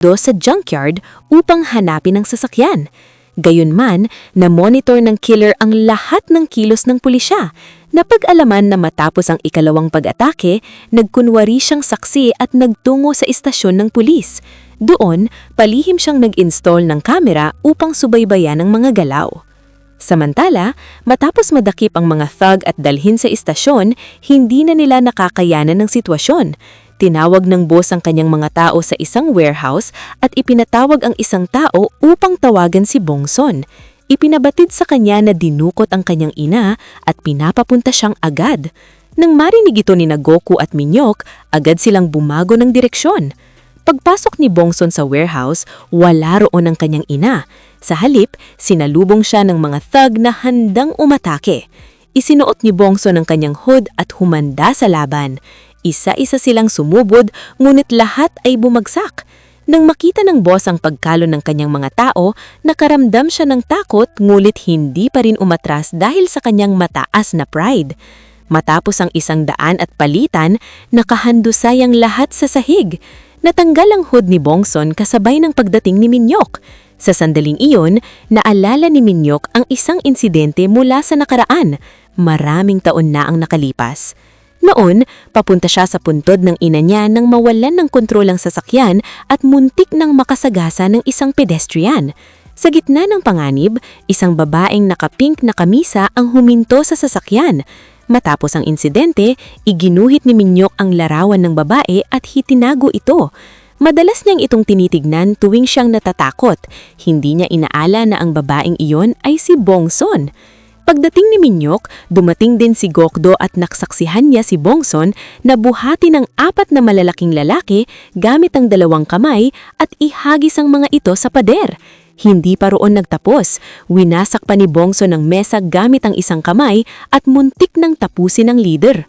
do sa junkyard upang hanapin ang sasakyan. Gayunman, na-monitor ng killer ang lahat ng kilos ng pulisya. Napag-alaman na matapos ang ikalawang pag-atake, nagkunwari siyang saksi at nagtungo sa istasyon ng pulis. Doon, palihim siyang nag-install ng kamera upang subaybayan ang mga galaw. Samantala, matapos madakip ang mga thug at dalhin sa istasyon, hindi na nila nakakayanan ng sitwasyon. Tinawag ng boss ang kanyang mga tao sa isang warehouse at ipinatawag ang isang tao upang tawagan si Bongson. Ipinabatid sa kanya na dinukot ang kanyang ina at pinapapunta siyang agad. Nang marinig ito ni Goku at Minyok, agad silang bumago ng direksyon. Pagpasok ni Bongson sa warehouse, wala roon ang kanyang ina. Sa halip, sinalubong siya ng mga thug na handang umatake. Isinuot ni Bongson ang kanyang hood at humanda sa laban. Isa-isa silang sumubod, ngunit lahat ay bumagsak. Nang makita ng boss ang pagkalo ng kanyang mga tao, nakaramdam siya ng takot ngunit hindi pa rin umatras dahil sa kanyang mataas na pride. Matapos ang 100 at palitan, nakahandusay ang lahat sa sahig. Natanggal ang hood ni Bongson kasabay ng pagdating ni Minyok. Sa sandaling iyon, naalala ni Minyok ang isang insidente mula sa nakaraan. Maraming taon na ang nakalipas. Noon, papunta siya sa puntod ng ina niya nang mawalan ng kontrol ang sasakyan at muntik nang makasagasa ng isang pedestrian. Sa gitna ng panganib, isang babaeng nakapink na kamisa ang huminto sa sasakyan. Matapos ang insidente, iginuhit ni Minyok ang larawan ng babae at hitinago ito. Madalas niyang itong tinitignan tuwing siyang natatakot. Hindi niya inaala na ang babaeng iyon ay si Bongson. Pagdating ni Minyok, dumating din si Gokdo at naksaksihan niya si Bongson na buhati ng 4 na malalaking lalaki gamit ang 2 kamay at ihagis ang mga ito sa pader. Hindi pa roon nagtapos. Winasak pa ni Bongson ang mesa gamit ang 1 kamay at muntik nang tapusin ang leader.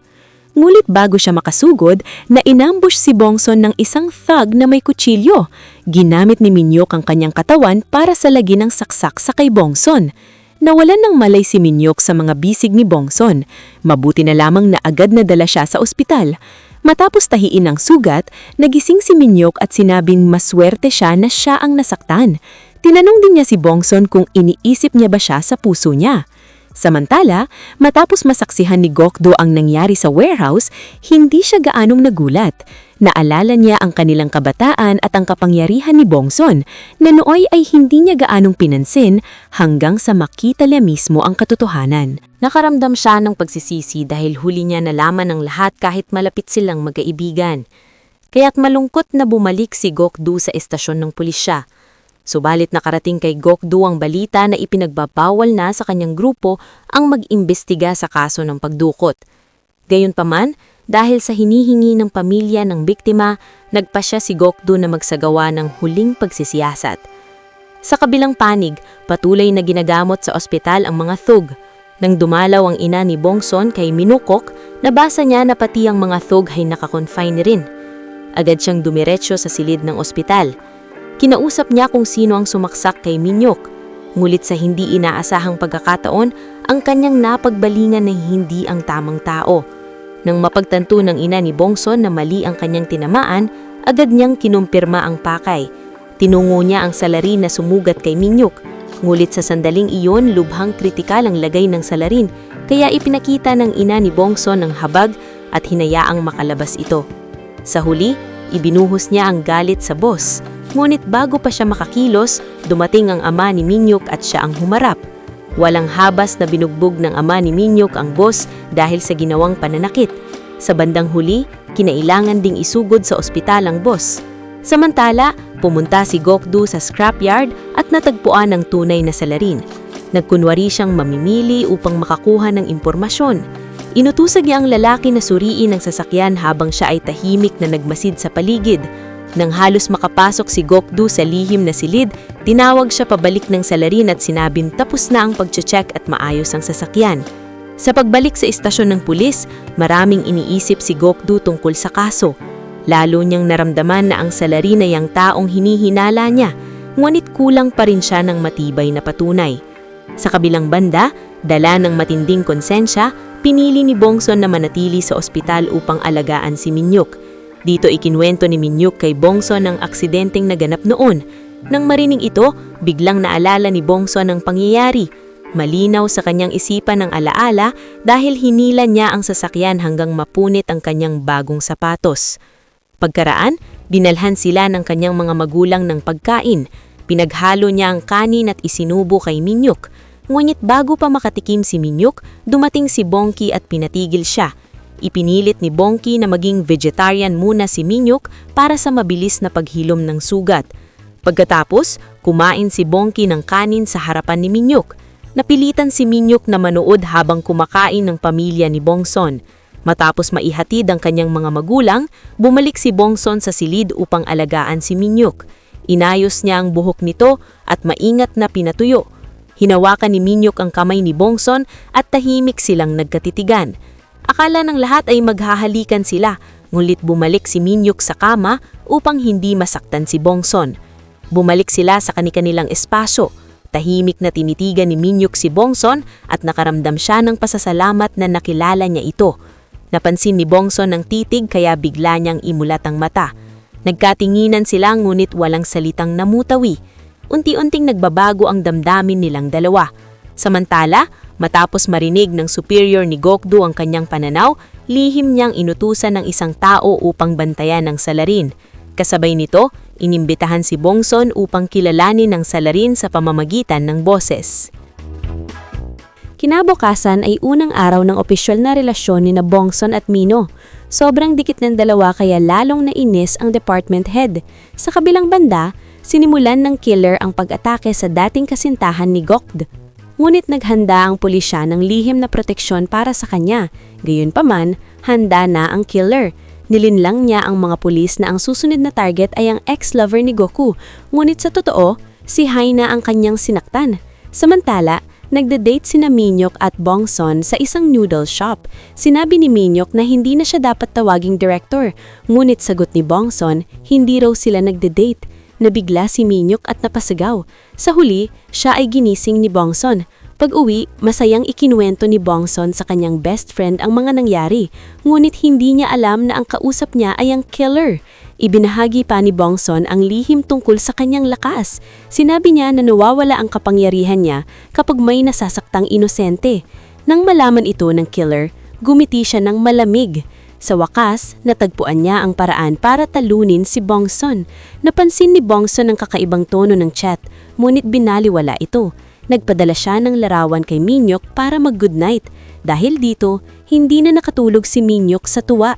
Ngulit bago siya makasugod, na inambush si Bongson ng isang thug na may kutsilyo. Ginamit ni Minyok ang kanyang katawan para salagin ang saksak sa kay Bongson. Nawalan ng malay si Minyok sa mga bisig ni Bongson. Mabuti na lamang na agad nadala siya sa ospital. Matapos tahiin ang sugat, nagising si Minyok at sinabing maswerte siya na siya ang nasaktan. Tinanong din niya si Bongson kung iniisip niya ba siya sa puso niya. Samantala, matapos masaksihan ni Gokdo ang nangyari sa warehouse, hindi siya gaanong nagulat. Naalala niya ang kanilang kabataan at ang kapangyarihan ni Bongson na nooy ay hindi niya gaanong pinansin hanggang sa makita niya mismo ang katotohanan. Nakaramdam siya ng pagsisisi dahil huli niya nalaman ang lahat kahit malapit silang magkaibigan. Kaya't malungkot na bumalik si Gokdo sa estasyon ng pulisya. Subalit nakarating kay Gokdo ang balita na ipinagbabawal na sa kanyang grupo ang mag-imbestiga sa kaso ng pagdukot. Gayunpaman, dahil sa hinihingi ng pamilya ng biktima, nagpasya si Gokdo na magsagawa ng huling pagsisiyasat. Sa kabilang panig, patuloy na ginagamot sa ospital ang mga thug. Nang dumalaw ang ina ni Bongson kay Minukok, nabasa niya na pati ang mga thug ay nakakonfine rin. Agad siyang dumiretso sa silid ng ospital. Kinausap niya kung sino ang sumaksak kay Minyok. Ngulit sa hindi inaasahang pagkakataon, ang kanyang napagbalingan na hindi ang tamang tao. Nang mapagtanto ng ina ni Bongson na mali ang kanyang tinamaan, agad niyang kinumpirma ang pakay. Tinungo niya ang salarin na sumugat kay Minyok. Ngulit sa sandaling iyon, lubhang kritikal ang lagay ng salarin, kaya ipinakita ng ina ni Bongson ang habag at hinayaang makalabas ito. Sa huli, ibinuhos niya ang galit sa boss. Ngunit bago pa siya makakilos, dumating ang ama ni Minyok at siya ang humarap. Walang habas na binugbog ng ama ni Minyok ang boss dahil sa ginawang pananakit. Sa bandang huli, kinailangan ding isugod sa ospital ang boss. Samantala, pumunta si Gokdo sa scrapyard at natagpuan ang tunay na salarin. Nagkunwari siyang mamimili upang makakuha ng impormasyon. Inutusag niya ang lalaki na suriin ang sasakyan habang siya ay tahimik na nagmasid sa paligid. Nang halos makapasok si Gokdo sa lihim na silid, tinawag siya pabalik ng salarin at sinabing tapos na ang pag-check at maayos ang sasakyan. Sa pagbalik sa istasyon ng pulis, maraming iniisip si Gokdo tungkol sa kaso. Lalo niyang naramdaman na ang salarin ay ang taong hinihinala niya, ngunit kulang pa rin siya ng matibay na patunay. Sa kabilang banda, dala ng matinding konsensya, pinili ni Bongson na manatili sa ospital upang alagaan si Minyok. Dito ikinuwento ni Minyuk kay Bongson ang aksidenteng naganap noon. Nang marinig ito, biglang naalala ni Bongson ang pangyayari. Malinaw sa kanyang isipan ang alaala dahil hinila niya ang sasakyan hanggang mapunit ang kanyang bagong sapatos. Pagkaraan, dinalhan sila ng kanyang mga magulang ng pagkain. Pinaghalo niya ang kanin at isinubo kay Minyuk. Ngunit bago pa makatikim si Minyuk, dumating si Bongki at pinatigil siya. Ipinilit ni Bongki na maging vegetarian muna si Minyuk para sa mabilis na paghilom ng sugat. Pagkatapos, kumain si Bongki ng kanin sa harapan ni Minyuk. Napilitan si Minyuk na manood habang kumakain ng pamilya ni Bongson. Matapos maihatid ang kanyang mga magulang, bumalik si Bongson sa silid upang alagaan si Minyuk. Inayos niya ang buhok nito at maingat na pinatuyo. Hinawakan ni Minyuk ang kamay ni Bongson at tahimik silang nagkatitigan. Akala ng lahat ay maghahalikan sila, ngunit bumalik si Minyuk sa kama upang hindi masaktan si Bongson. Bumalik sila sa kani-kanilang espasyo. Tahimik na tinitigan ni Minyuk si Bongson at nakaramdam siya ng pasasalamat na nakilala niya ito. Napansin ni Bongson ang titig kaya bigla niyang imulat ang mata. Nagkatinginan sila ngunit walang salitang namutawi. Unti-unting nagbabago ang damdamin nilang dalawa. Samantala, matapos marinig ng superior ni Gokdo ang kanyang pananaw, lihim niyang inutusan ng isang tao upang bantayan ang salarin. Kasabay nito, inimbitahan si Bongson upang kilalanin ang salarin sa pamamagitan ng boses. Kinabukasan ay unang araw ng opisyal na relasyon ni Bongson at Mino. Sobrang dikit ng dalawa kaya lalong nainis ang department head. Sa kabilang banda, sinimulan ng killer ang pag-atake sa dating kasintahan ni Gokdo. Ngunit naghanda ang pulisya ng lihim na proteksyon para sa kanya. Gayunpaman, handa na ang killer. Nilinlang niya ang mga pulis na ang susunod na target ay ang ex-lover ni Goku. Ngunit sa totoo, si Haina ang kanyang sinaktan. Samantala, nagde-date sina Minyuk at Bongson sa isang noodle shop. Sinabi ni Minyuk na hindi na siya dapat tawaging director. Ngunit sagot ni Bongson, hindi raw sila nagde-date. Nabigla si Minyuk at napasigaw. Sa huli, siya ay ginising ni Bongson. Pag-uwi, masayang ikinuwento ni Bongson sa kanyang best friend ang mga nangyari. Ngunit hindi niya alam na ang kausap niya ay ang killer. Ibinahagi pa ni Bongson ang lihim tungkol sa kanyang lakas. Sinabi niya na nawawala ang kapangyarihan niya kapag may nasasaktang inosente. Nang malaman ito ng killer, gumiti siya ng malamig. Sa wakas, natagpuan niya ang paraan para talunin si Bongson. Napansin ni Bongson ang kakaibang tono ng chat, ngunit binaliwala ito. Nagpadala siya ng larawan kay Minyuk para mag-goodnight. Dahil dito, hindi na nakatulog si Minyuk sa tuwa.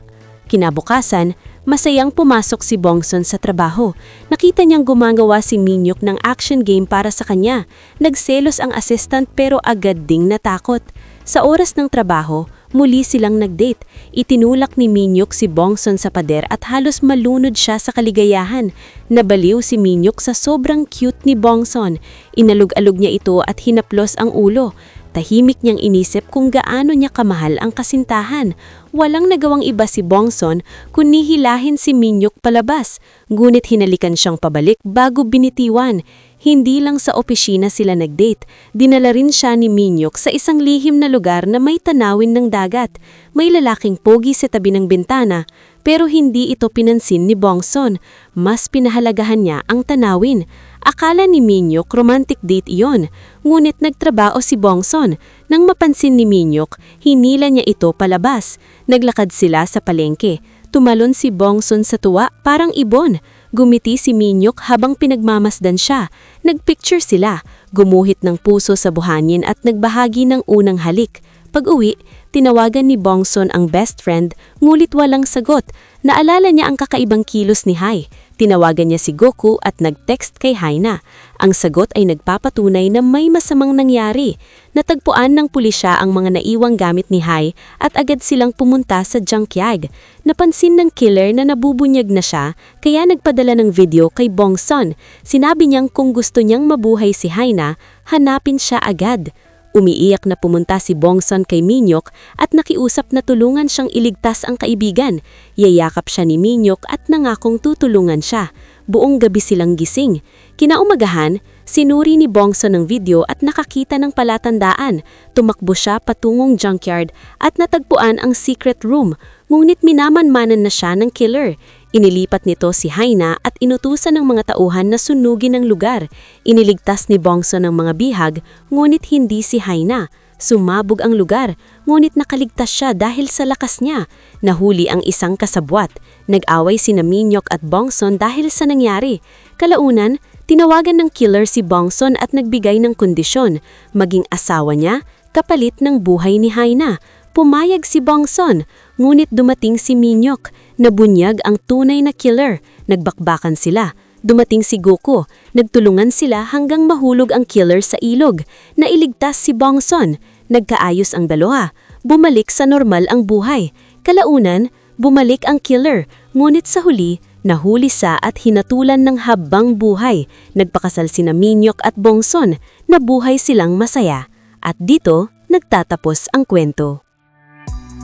Kinabukasan, masayang pumasok si Bongson sa trabaho. Nakita niyang gumagawa si Minyuk ng action game para sa kanya. Nagselos ang assistant pero agad ding natakot. Sa oras ng trabaho, muli silang nag-date. Itinulak ni Minyuk si Bongson sa pader at halos malunod siya sa kaligayahan. Nabaliw si Minyuk sa sobrang cute ni Bongson. Inalog-alog niya ito at hinaplos ang ulo. Tahimik niyang inisip kung gaano niya kamahal ang kasintahan. Walang nagawang iba si Bongson kundi hilahin si Minyuk palabas. Ngunit hinalikan siyang pabalik bago binitiwan. Hindi lang sa opisina sila nag-date, dinala rin siya ni Minyuk sa isang lihim na lugar na may tanawin ng dagat. May lalaking pogi sa tabi ng bintana, pero hindi ito pinansin ni Bongson. Mas pinahalagahan niya ang tanawin. Akala ni Minyuk romantic date iyon, ngunit nagtrabaho si Bongson. Nang mapansin ni Minyuk, hinila niya ito palabas. Naglakad sila sa palengke. Tumalon si Bongson sa tuwa parang ibon. Gumiti si Minyuk habang pinagmamasdan siya. Nagpicture sila, gumuhit ng puso sa buhangin at nagbahagi ng unang halik. Pag-uwi, tinawagan ni Bongson ang best friend, ngulit walang sagot. Naalala niya ang kakaibang kilos ni Hai. Tinawagan niya si Goku at nag-text kay Haina. Ang sagot ay nagpapatunay na may masamang nangyari. Natagpuan ng pulisya ang mga naiwang gamit ni Hai at agad silang pumunta sa junkyard. Napansin ng killer na nabubunyag na siya kaya nagpadala ng video kay Bongson. Sinabi niyang kung gusto niyang mabuhay si Haina, hanapin siya agad. Umiiyak na pumunta si Bongson kay Minyuk at nakiusap na tulungan siyang iligtas ang kaibigan. Yayakap siya ni Minyuk at nangakong tutulungan siya. Buong gabi silang gising. Kinaumagahan, Sinuri ni Bongson ng video at nakakita ng palatandaan. Tumakbo siya patungong junkyard at natagpuan ang secret room, ngunit minamanmanan na siya ng killer. Inilipat nito si Haina at inutusan ng mga tauhan na sunugin ang lugar. Iniligtas ni Bongson ang mga bihag, ngunit hindi si Haina. Sumabog ang lugar, ngunit nakaligtas siya dahil sa lakas niya. Nahuli ang isang kasabwat. Nag-away sina Minyok at Bongson dahil sa nangyari. Kalaunan, tinawagan ng killer si Bongson at nagbigay ng kondisyon, maging asawa niya, kapalit ng buhay ni Haina. Pumayag si Bongson, ngunit dumating si Minyok. Nabunyag ang tunay na killer. Nagbakbakan sila. Dumating si Goku. Nagtulungan sila hanggang mahulog ang killer sa ilog. Nailigtas si Bongson. Nagkaayos ang dalawa. Bumalik sa normal ang buhay. Kalaunan, bumalik ang killer. Ngunit sa huli, nahuli sa at hinatulan ng habang buhay. Nagpakasal sina Minyok at Bongson. Nabuhay silang masaya. At dito, nagtatapos ang kwento.